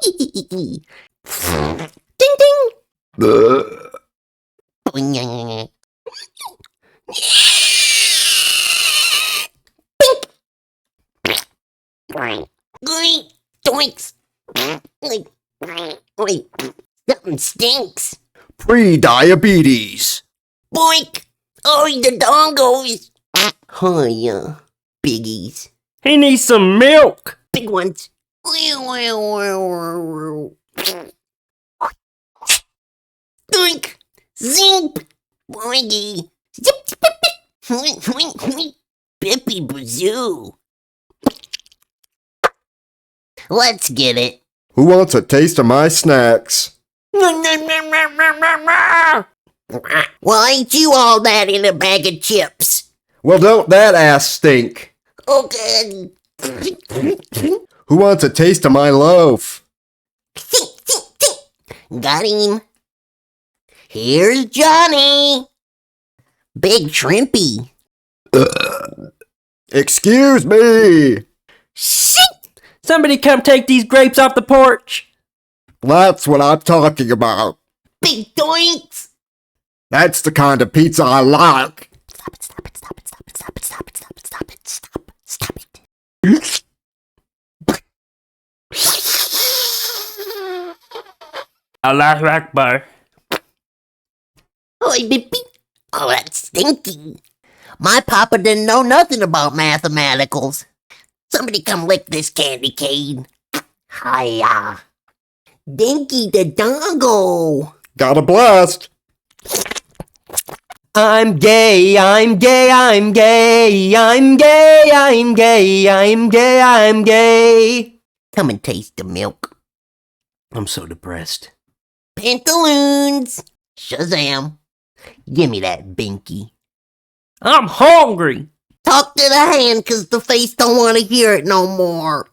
Ding ding. Doinks. Wait, something stinks. Pre-diabetes. Boink. Oh, the dongos. Hiya, biggies. He needs some milk. Big ones. Doink. Zing. Boingy. Zip, zip, zip. Bippy bazoo. Let's get it. Who wants a taste of my snacks? Well, ain't you all that in a bag of chips? Well, don't that ass stink? Okay. Who wants a taste of my loaf? Got him. Here's Johnny. Big shrimpy. Excuse me. Shit. Somebody come take these grapes off the porch. That's what I'm talking about. Big doinks. That's the kind of pizza I like. Stop it, stop it, stop it, stop it, stop it, stop it, stop it, stop it, stop it. Allahu Akbar. Oi, bippy. Oh, that's stinky. My papa didn't know nothing about mathematicals. Somebody come lick this candy cane. Hiya. Dinky the dongo. Got a blast. I'm gay, I'm gay, I'm gay, I'm gay, I'm gay, I'm gay, I'm gay. Come and taste the milk. I'm so depressed. Pantaloons. Shazam. Give me that binky. I'm hungry. Talk to the hand, 'cause the face don't want to hear it no more.